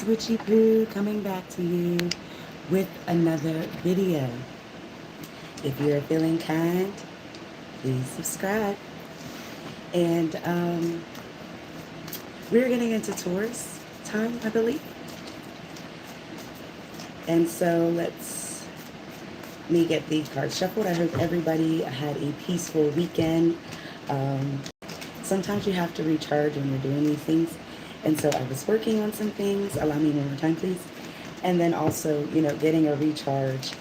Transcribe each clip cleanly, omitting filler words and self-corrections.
it's Witchy Poo coming back to you with another video. If you're feeling kind, please subscribe. And we're getting into Taurus time, I believe. And so let's me get the cards shuffled. I hope everybody had a peaceful weekend. Sometimes you have to recharge when you're doing these things. And so I was working on some things. Allow me one more time, please. And then also, getting a recharge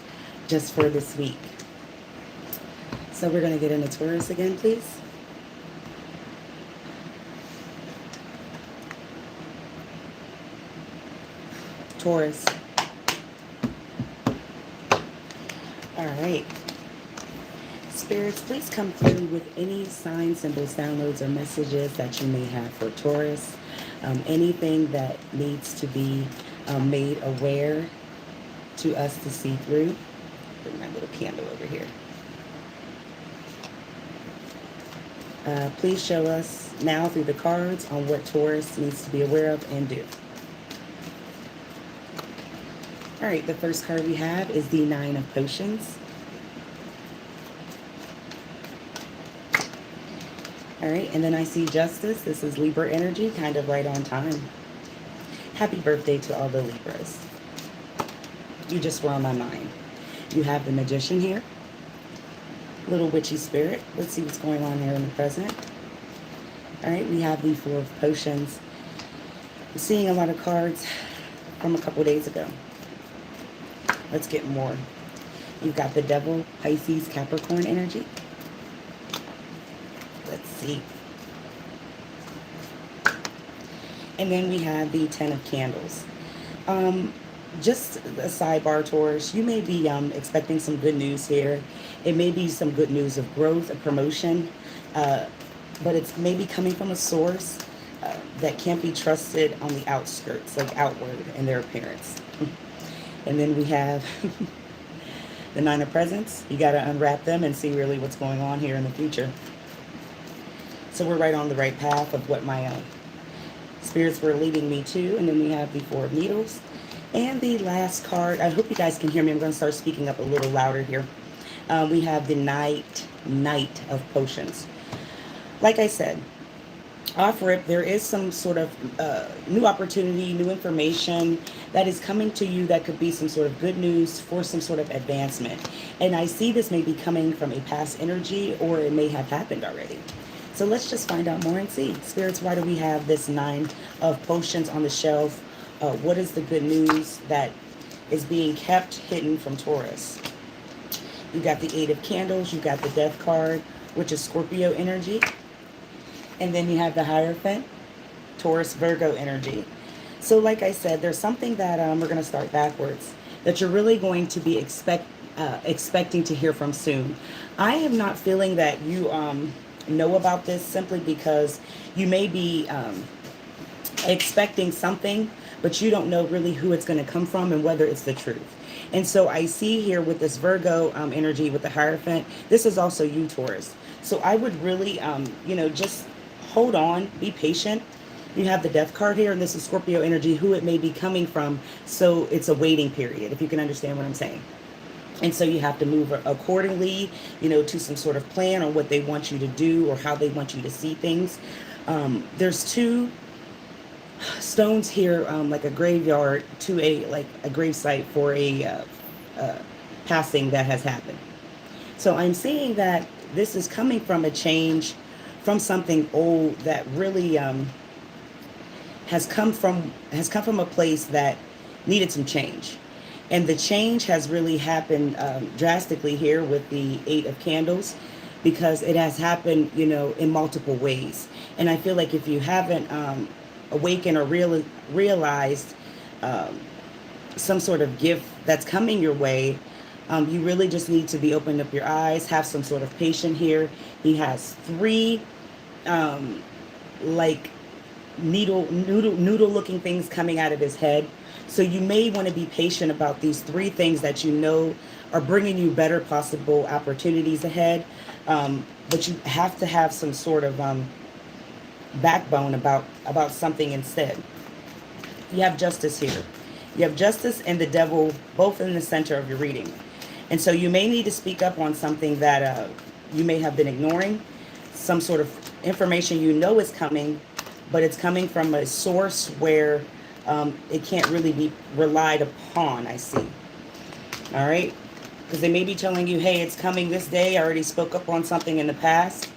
just for this week. So we're going to get into Taurus again, please. Taurus. All right. Spirits, please come through with any signs, symbols, downloads, or messages that you may have for Taurus. Anything that needs to be made aware to us to see through. Bring my little candle over here. Please show us now through the cards on what Taurus needs to be aware of and do. All right, the first card we have is the Nine of Potions. All right, and then I see Justice. This is Libra energy, kind of right on time. Happy birthday to all the Libras. You just were on my mind. You have the Magician here. Little witchy spirit. Let's see what's going on here in the present. All right, we have the Four of Potions. I'm seeing a lot of cards from a couple days ago. Let's get more. You've got the Devil, Pisces, Capricorn energy. Let's see. And then we have the Ten of Candles. Just a sidebar, Taurus. You may be expecting some good news here. It may be some good news of growth, a promotion, but it's maybe coming from a source that can't be trusted on the outskirts, like outward in their appearance. And then we have the Nine of Presents. You got to unwrap them and see really what's going on here in the future. So we're right on the right path of what my spirits were leading me to. And then we have the Four of Needles. And the last card, I hope you guys can hear me. I'm going to start speaking up a little louder here. We have the Knight of Potions. Like I said, off rip, there is some sort of new opportunity, new information that is coming to you that could be some sort of good news for some sort of advancement. And I see this may be coming from a past energy, or it may have happened already. So let's just find out more and see. Spirits, why do we have this Nine of Potions on the shelf? What is the good news that is being kept hidden from Taurus? You got the Eight of Candles. You got the Death card, which is Scorpio energy. And then you have the Hierophant, Taurus, Virgo energy. So like I said, there's something that we're going to start backwards that you're really going to be expecting to hear from soon. I am not feeling that you know about this simply because you may be expecting something, but you don't know really who it's going to come from and whether it's the truth. And so I see here with this Virgo energy with the Hierophant, this is also you, Taurus. So I would really, just hold on, be patient. You have the Death card here, and this is Scorpio energy, who it may be coming from. So it's a waiting period, if you can understand what I'm saying. And so you have to move accordingly, to some sort of plan on what they want you to do or how they want you to see things. There's two stones here, like a graveyard to a grave site for a passing that has happened. So I'm seeing that this is coming from a change, from something old that really has come from a place that needed some change. And the change has really happened drastically here with the Eight of Candles, because it has happened, in multiple ways. And I feel like if you haven't awakened or realized some sort of gift that's coming your way, you really just need to be opening up your eyes, have some sort of patience here. He has three like noodle looking things coming out of his head. So you may want to be patient about these three things that are bringing you better possible opportunities ahead. But you have to have some sort of backbone about something instead. you have justice here. You have justice and the devil both in the center of your reading. And so you may need to speak up on something that you may have been ignoring, some sort of information you know is coming, but it's coming from a source where it can't really be relied upon, I see. All right? Because they may be telling you, hey, it's coming this day. I already spoke up on something in the past.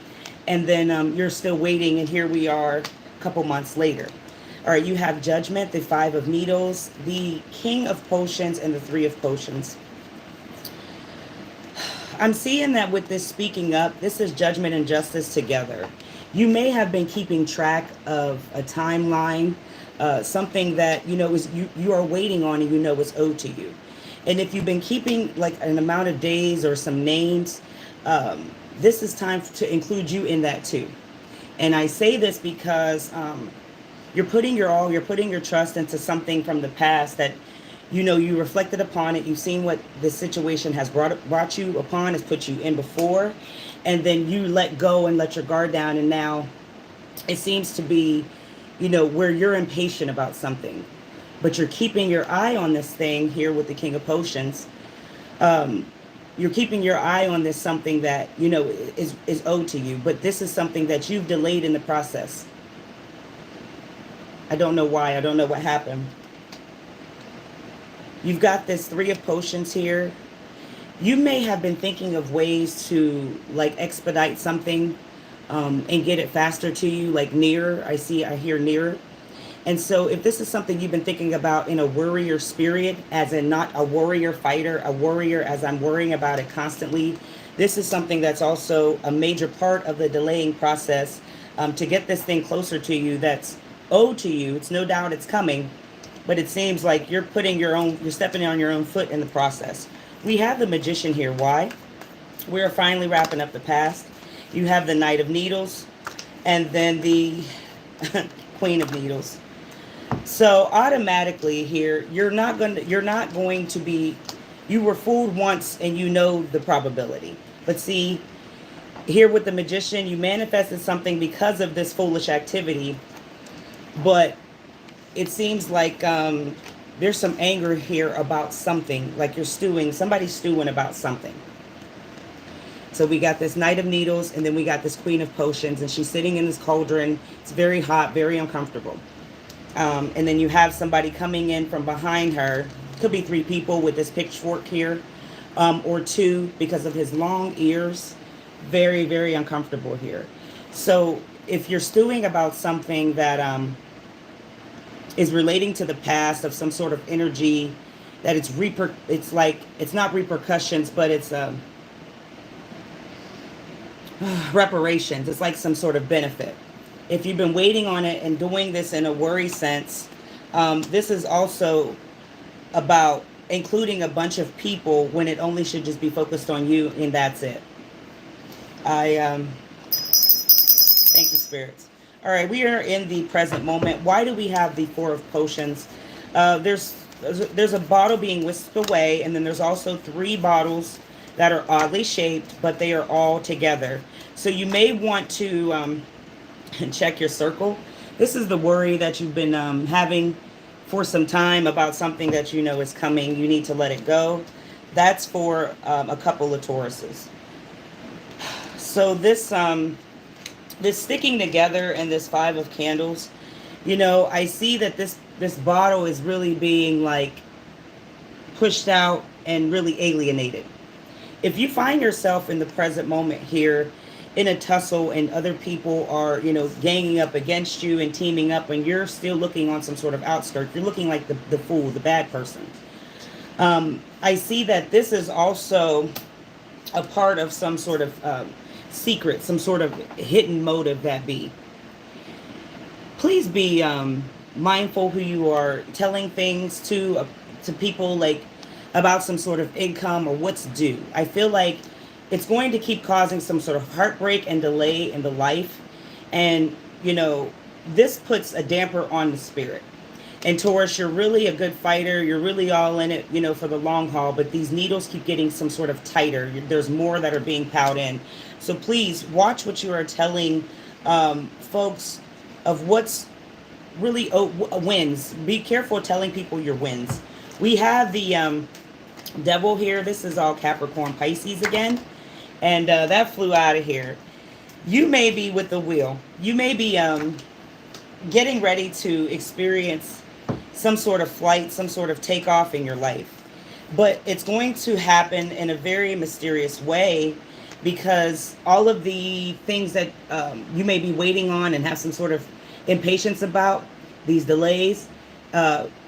And then you're still waiting, and here we are a couple months later. All right, you have Judgment, the Five of Needles, the King of Potions, and the Three of Potions. I'm seeing that with this speaking up, this is judgment and justice together. You may have been keeping track of a timeline, something that you know is you are waiting on and you know is owed to you. And if you've been keeping like an amount of days or some names, this is time to include you in that too. And I say this because you're putting your all, you're putting your trust into something from the past that you know you reflected upon it. You've seen what the situation has brought you upon, has put you in before, and then you let go and let your guard down. And now it seems to be, you know, where you're impatient about something, but you're keeping your eye on this thing here with the King of Potions. You're keeping your eye on this something that you know is owed to you, but this is something that you've delayed in the process. I don't know why. I don't know what happened. You've got this Three of Potions here. You may have been thinking of ways to like expedite something and get it faster to you, like nearer. I hear nearer. And so if this is something you've been thinking about in a warrior spirit, as in not a warrior fighter, a warrior as I'm worrying about it constantly, this is something that's also a major part of the delaying process to get this thing closer to you that's owed to you. It's no doubt it's coming, but it seems like you're stepping on your own foot in the process. We have the Magician here. Why? We're finally wrapping up the past. You have the Knight of Needles and then the Queen of Needles. So automatically here, you're not going to be, you were fooled once and you know the probability. But see, here with the Magician, you manifested something because of this foolish activity, but it seems like there's some anger here about something, like somebody's stewing about something. So we got this Knight of Needles, and then we got this Queen of Potions, and she's sitting in this cauldron. It's very hot, very uncomfortable. And then you have somebody coming in from behind her. Could be three people with this pitchfork here, or two because of his long ears. Very, very uncomfortable here. So if you're stewing about something that is relating to the past of some sort of energy, that it's like, it's not repercussions, but it's reparations. It's like some sort of benefit. If you've been waiting on it and doing this in a worry sense, this is also about including a bunch of people when it only should just be focused on you, and that's it. I thank you, spirits. All right, we are in the present moment. Why do we have the Four of Potions? There's a bottle being whisked away, and then there's also three bottles that are oddly shaped, but they are all together. So you may want to check your circle. This is the worry that you've been having for some time about something that you know is coming. You need to let it go. That's for a couple of Tauruses. So this sticking together and this Five of Candles, you know, I see that this bottle is really being like pushed out and really alienated. If you find yourself in the present moment here in a tussle and other people are, you know, ganging up against you and teaming up, and you're still looking on some sort of outskirt, you're looking like the fool, the bad person. I see that this is also a part of some sort of secret, some sort of hidden motive that be. Please be mindful who you are telling things to people, like about some sort of income or what's due. I feel like it's going to keep causing some sort of heartbreak and delay in the life. And, you know, this puts a damper on the spirit. And Taurus, you're really a good fighter. You're really all in it, you know, for the long haul. But these needles keep getting some sort of tighter. There's more that are being piled in. So please watch what you are telling folks of what's really wins. Be careful telling people your wins. We have the devil here. This is all Capricorn Pisces again. And that flew out of here. You may be with the wheel. You may be getting ready to experience some sort of flight, some sort of takeoff in your life. But it's going to happen in a very mysterious way because all of the things that you may be waiting on and have some sort of impatience about, these delays,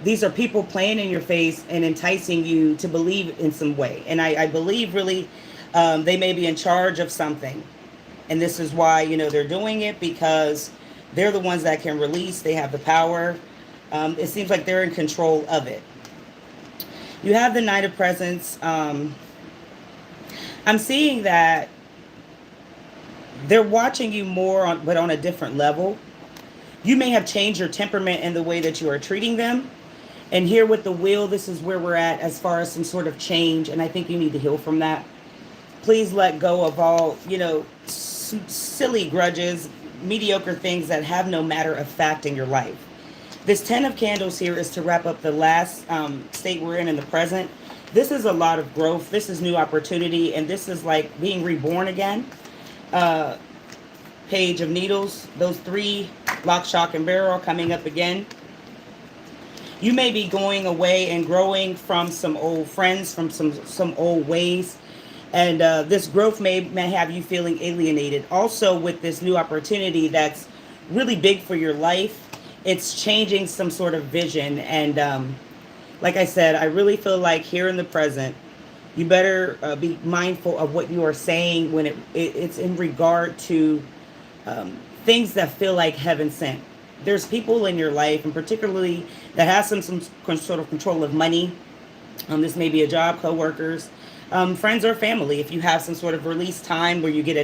these are people playing in your face and enticing you to believe in some way. And I believe really they may be in charge of something. And this is why, they're doing it because they're the ones that can release. They have the power. It seems like they're in control of it. You have the Knight of Presents. I'm seeing that they're watching you more, but on a different level. You may have changed your temperament in the way that you are treating them. And here with the wheel, this is where we're at as far as some sort of change. And I think you need to heal from that. Please let go of all, silly grudges, mediocre things that have no matter of fact in your life. This 10 of Candles here is to wrap up the last state we're in the present. This is a lot of growth. This is new opportunity. And this is like being reborn again. Page of Needles. Those three, lock, shock, and barrel, coming up again. You may be going away and growing from some old friends, from some old ways. And this growth may have you feeling alienated. Also with this new opportunity that's really big for your life, it's changing some sort of vision. And like I said, I really feel like here in the present, you better be mindful of what you are saying when it's in regard to things that feel like heaven sent. There's people in your life, and particularly that has some sort of control of money. This may be a job, coworkers, friends or family. If you have some sort of release time where you get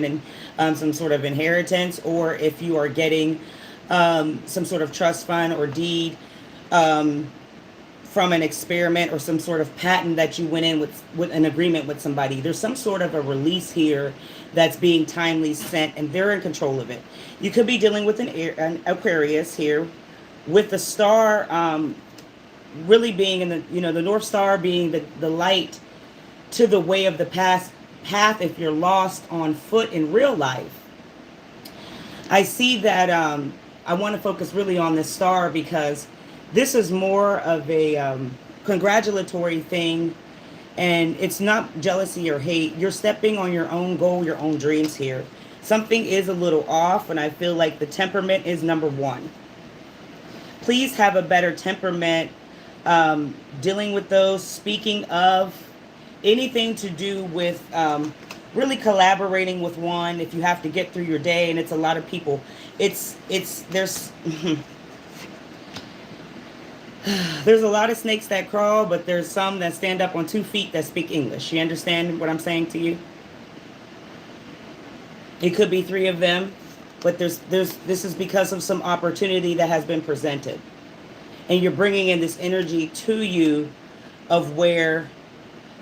some sort of inheritance, or if you are getting some sort of trust fund or deed from an experiment or some sort of patent that you went in with an agreement with somebody. There's some sort of a release here that's being timely sent, and they're in control of it. You could be dealing with an Aquarius here, with the star really being in the North Star being the light to the way of the path if you're lost on foot in real life. I see that I want to focus really on this star because this is more of a congratulatory thing, and it's not jealousy or hate. You're stepping on your own goal, your own dreams here. Something is a little off, and I feel like the temperament is number one. Please have a better temperament dealing with those. Speaking of anything to do with really collaborating with one, if you have to get through your day and it's a lot of people, there's there's a lot of snakes that crawl, but there's some that stand up on 2 feet that speak English. You understand what I'm saying to you? It could be 3 of them, but this is because of some opportunity that has been presented, and you're bringing in this energy to you of where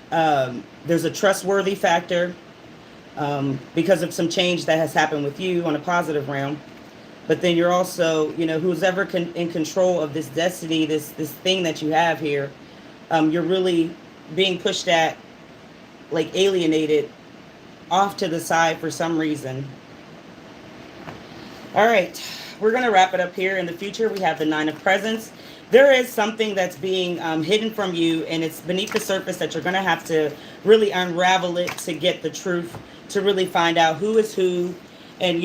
there's a trustworthy factor because of some change that has happened with you on a positive realm. But then you're also, who's ever in control of this destiny, this thing that you have here, you're really being pushed at, like alienated, off to the side for some reason. All right, we're going to wrap it up here. In the future, we have the 9 of Presents. There is something that's being hidden from you, and it's beneath the surface that you're going to have to really unravel it to get the truth, to really find out who is who, and,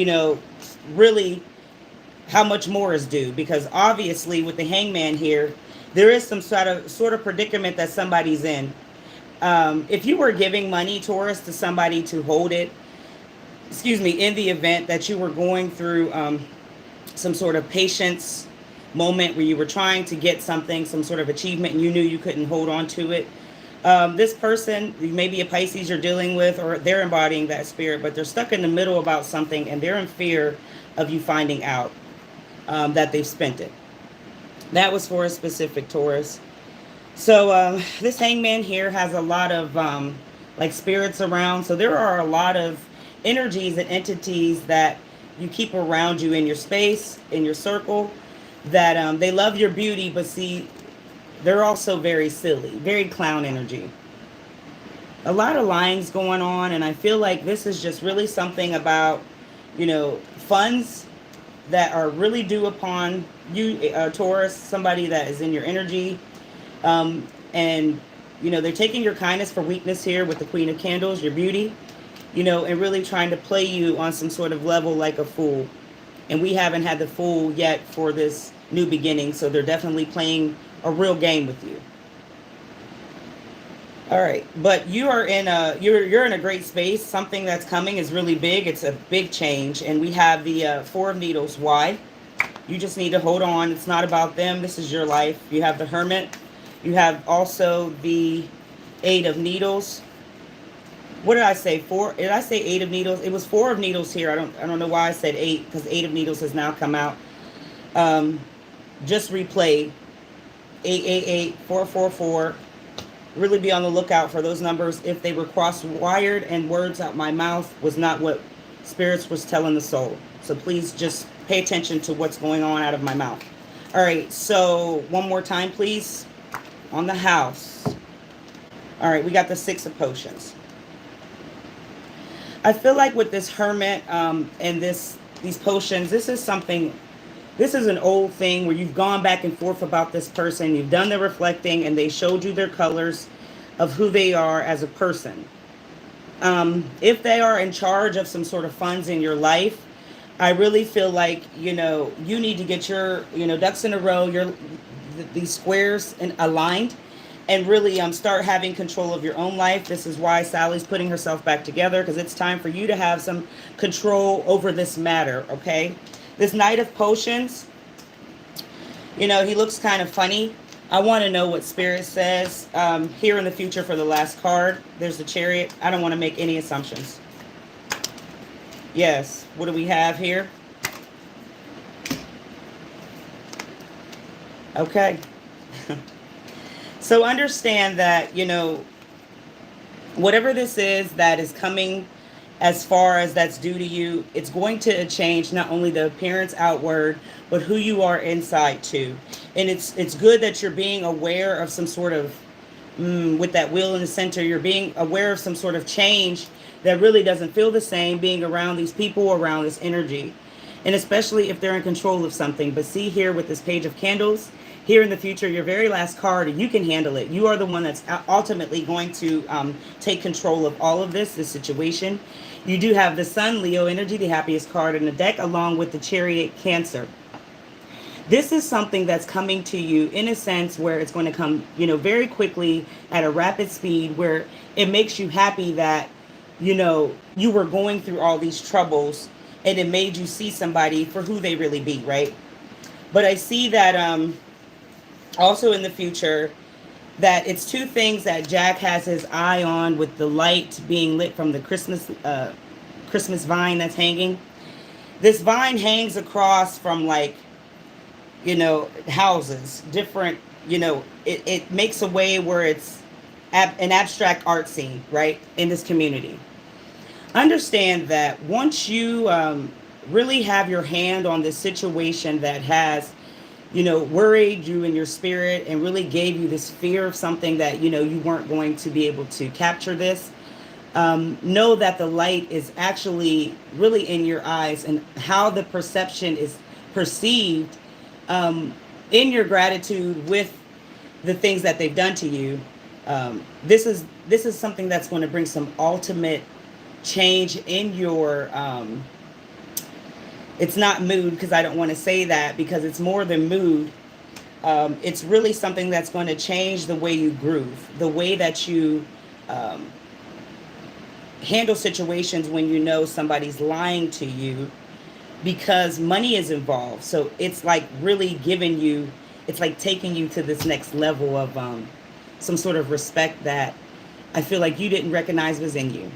really how much more is due. Because obviously with the Hangman here, there is some sort of predicament that somebody's in. If you were giving money, Taurus, to somebody to hold it, in the event that you were going through some sort of patience moment where you were trying to get something, some sort of achievement, and you knew you couldn't hold on to it. This person, maybe a Pisces you're dealing with, or they're embodying that spirit, but they're stuck in the middle about something, and they're in fear of you finding out that they've spent it. That was for a specific Taurus. So this Hangman here has a lot of like spirits around. So there are a lot of energies and entities that you keep around you in your space, in your circle. that they love your beauty, but see, they're also very silly, very clown energy. A lot of lying's going on, and I feel like this is just really something about, funds that are really due upon you, Taurus, somebody that is in your energy. And, they're taking your kindness for weakness here with the Queen of Candles, your beauty, and really trying to play you on some sort of level like a fool. And we haven't had the fool yet for this new beginning, so they're definitely playing a real game with you. All right, but you are in a you're in a great space. Something that's coming is really big. It's a big change, and we have the Four of Needles. Why? You just need to hold on. It's not about them. This is your life. You have the Hermit. You have also the Eight of Needles. What did I say? Four? Did I say Eight of Needles? It was Four of Needles here. I don't know why I said eight, because Eight of Needles has now come out. Um, just replay 888 444. Really be on the lookout for those numbers. If they were cross-wired and words out my mouth was not what spirits was telling the soul. So please just pay attention to what's going on out of my mouth. All right, so one more time, please, on the house. All right, we got the Six of Potions. I feel like with this Hermit and these potions, this is an old thing where you've gone back and forth about this person. You've done the reflecting, and they showed you their colors of who they are as a person. If they are in charge of some sort of funds in your life, I really feel like, you need to get your, ducks in a row, these squares aligned, and really start having control of your own life. This is why Sally's putting herself back together, because it's time for you to have some control over this matter, okay? This Knight of Potions, he looks kind of funny. I want to know what Spirit says here in the future for the last card. There's the Chariot. I don't want to make any assumptions. Yes, what do we have here? Okay. So understand that, whatever this is that is coming as far as that's due to you, it's going to change not only the appearance outward, but who you are inside too. And it's good that you're being aware of some sort of, with that wheel in the center, you're being aware of some sort of change that really doesn't feel the same being around these people, around this energy. And especially if they're in control of something. But see here with this Page of Candles, here in the future, your very last card, you can handle it. You are the one that's ultimately going to take control of all of this situation. You do have the Sun, Leo energy, the happiest card in the deck, along with the Chariot, Cancer. This is something that's coming to you in a sense where it's going to come, very quickly at a rapid speed, where it makes you happy that, you were going through all these troubles, and it made you see somebody for who they really be, right? But I see that also in the future, that it's two things that Jack has his eye on, with the light being lit from the Christmas vine that's hanging. This vine hangs across from houses, different, it makes a way where it's an abstract art scene, right, in this community. Understand that once you really have your hand on this situation that has, worried you in your spirit and really gave you this fear of something that, you weren't going to be able to capture this, know that the light is actually really in your eyes, and how the perception is perceived in your gratitude with the things that they've done to you. This is something that's going to bring some ultimate change in your it's not mood, because I don't want to say that, because it's more than mood. It's really something that's going to change the way you groove, the way that you handle situations when you know somebody's lying to you, because money is involved. So it's like really giving you, it's like taking you to this next level of some sort of respect that I feel like you didn't recognize was in you.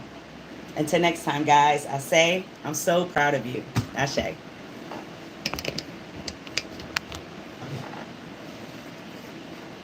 Until next time, guys, I say I'm so proud of you. Ashe.